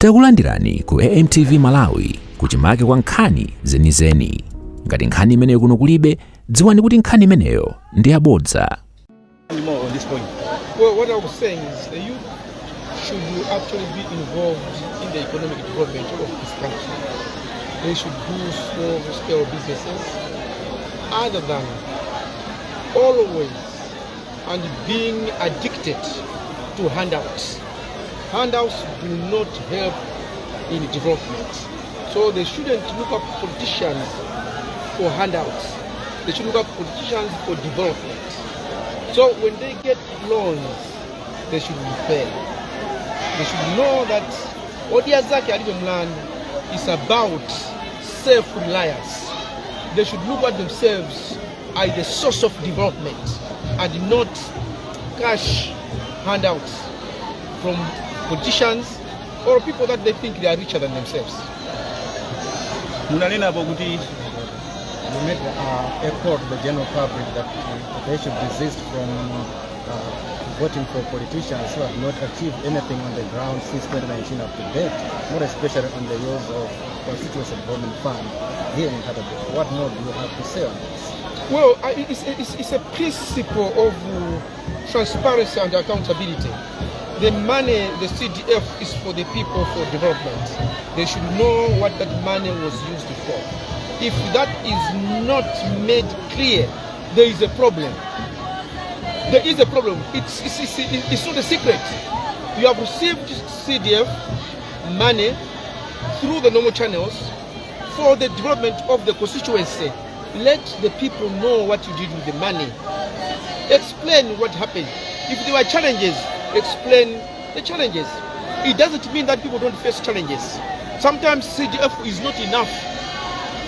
Takulandirani ku AMTV Malawi kuchimake kwa nkhani zenizeni. Ngati nkhani imeneyo kuno kulibe, dziwani kuti nkhani imeneyo ndi yabodza. Well, what I was saying is the youth should actually be involved in the economic development of this country. They should do small-scale businesses other than always and being addicted to handouts. Handouts do not help in development. So they shouldn't look up politicians for handouts. They should look up politicians for development. So when they get loans, they should repay. They should know that Odiazaki Alibemland is about self-reliance. They should look at themselves as the source of development and not cash handouts from politicians or people that they think they are richer than themselves. You made a call to the general public that they should desist from voting for politicians who have not achieved anything on the ground since 2019 up to date, more especially on the use of constituency development fund here in NKHATABAY. What more do you have to say on this? Well, it's a principle of transparency and accountability. The money, the CDF, is for the people for development. They should know what that money was used for. If that is not made clear, there is a problem. There is a problem. It's not a secret. You have received CDF money through the normal channels for the development of the constituency. Let the people know what you did with the money. Explain what happened. If there were challenges, explain the challenges. It doesn't mean that people don't face challenges. Sometimes CDF is not enough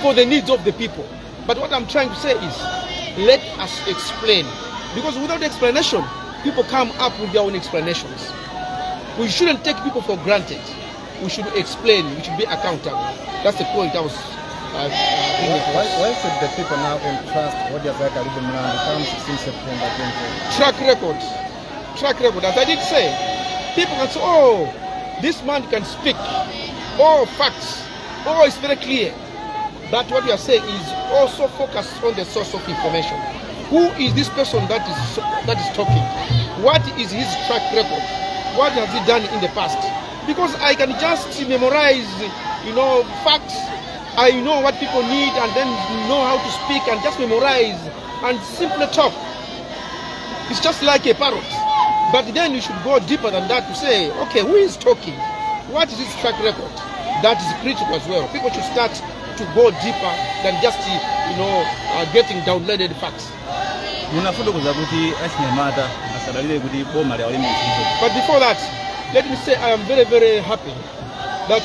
for the needs of the people. But what I'm trying to say is, let us explain. Because without explanation, people come up with their own explanations. We shouldn't take people for granted. We should explain, we should be accountable. That's the point I was why should the people now entrust what your Alibemland comes since September 2020? Track record, as I did say, people can say, oh, this man can speak, oh, facts, oh, it's very clear. But what we are saying is also focus on the source of information. Who is this person that is talking? What is his track record? What has he done in the past? Because I can just memorize, facts. I know what people need and then know how to speak and just memorize and simply talk. It's just like a parrot. But then you should go deeper than that to say, okay, who is talking? What is his track record? That is critical as well. People should start to go deeper than just, getting downloaded facts. But before that, let me say I am very, very happy that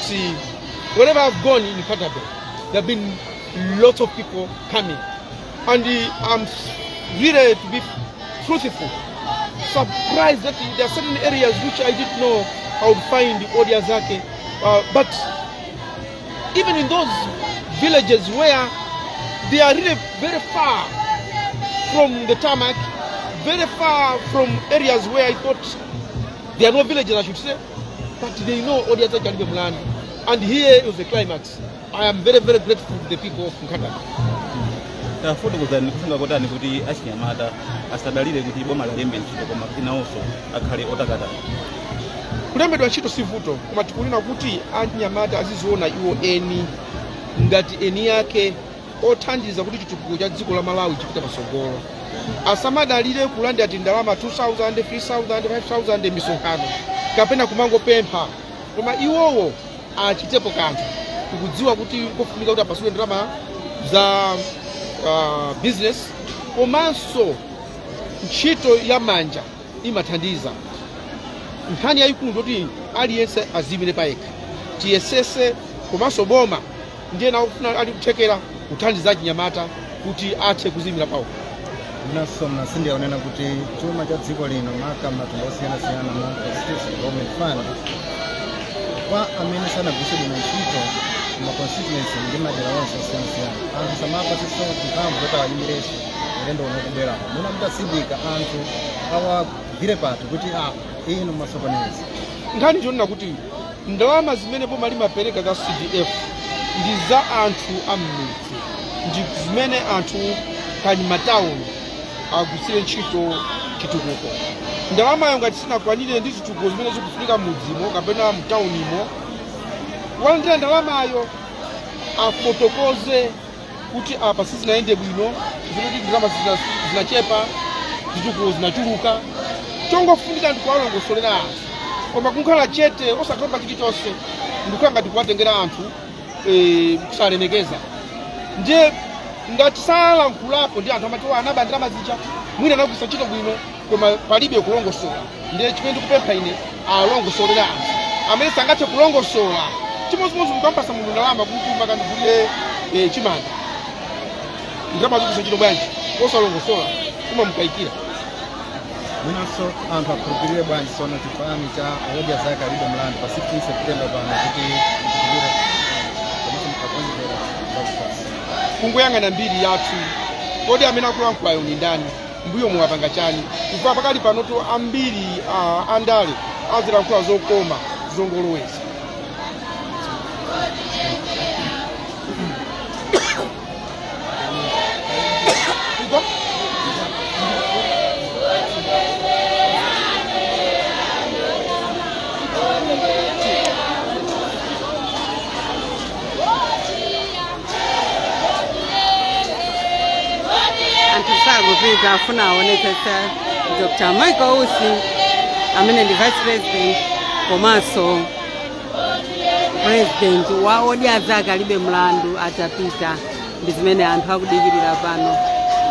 wherever I've gone in NKHATABAY, there have been lots of people coming. And I'm really, to be truthful, surprised that there are certain areas which I didn't know I would find the Odiazaki. But even in those villages where they are really very far from the tarmac, very far from areas where I thought there are no villages, I should say, but they know Odiazaki Alibemland. And here is the climax. I am very, very grateful to the people of NKHATABAY. Kulembedwa ntchito sivuto, koma tikunena kuti anyamata aziziona iwo eni ngati eni yake othandiza kuti chitukuko cha dziko la Malawi chipite patsogolo. Asamadalire kulandira ati ndalama 2,000, 3,000, 5,000 misonkhano kapena kumangopempha. Koma iwowo achitepo kanthu. Tikudziwa kuti kofunika kuti apasule ndalama za business, komanso ntchito ya manja imathandiza. Nkhani yayikulu kuti aliyense azimire payekha. Tiyesese komanso boma ndiye nakufuna ali kuthekera kuthandiza chinyamata kuti athe kuzimira pawo. Mnasindi yaonena kuti chuma cha dziko lino maka matumbo osiyana-siyana mu constituency development fund kwa amene sanagwiritse bwino ntchito ma constituency ndi madera onse osiyana-siyana. Anthu samapatsa mphamvu zoti awayimirenso ulendo unokubwerawo. Muna mutasindika anthu awagwire pati kuti inu masokoneza. Nkhani chonena kuti ndalama zimene boma limapereka za CDF ndi za anthu am'midzi, ndi zimene anthu kanyamatauni agwiritsire ntchito chitukuko. Ndalamayo ngati sinakwanire ndi zitukuko zimene zikufunika mudzimo kapena mtaunimo, wolandira ndalamayo afotokoze kuti apa sizinayende bwino, zimene ndalama zinachepa, zitukuko zinachuluka. Chongofunika ndi kuwalongosolera anthu, koma kunkhala chete osatopa chilichonse ndikukhala ngati kuwatengera anthu kusalemekeza. Ndiye ngati salankhulapo ndi anthu amati anaba ndalama zija mwina anagwiritsa ntchito bwino, koma palibe kulongosola. Ndiye chimene ndikupempha ine alongosolera anthu amene sangathe kulongosola. Chimodzimodzi mukampasa munthu ndalama kuti makandigulire chimanga, ndalama zigwiritsa ntchito bwanji osalongosola kumamukayikira. Mwinanso anthu akhulupirire bwanji tsono chifani cha wodya zake alibe mlandu pa 16 September pano kuti kuchitira komisa mkakonjera zakufasa. Kungoyang'ana mbiri yathu, kodi amene akulankhulayo ni ndani, mbuyo muwapanga chani? Kufa pakali panoto ambiri andale azilankhula zokoma zongoloweza. Antusagupita afuna aonekesa Dr. Michael Usi amene ndi Vice President komanso President wa wodya zake alibe mlandu atapita. Ndi zimene anthu akudikirira pano,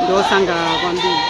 ndi osangalala kwambiri.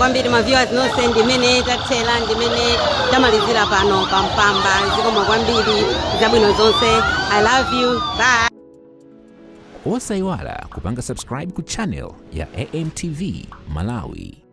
kwambiri ma viewers nonse ndimene tathela ndimene tamalizira pano pampamba zikomo kwambiri zabwino zonse. I love you. Bye. Osayiwala kupanga subscribe ku channel ya AMTV Malawi.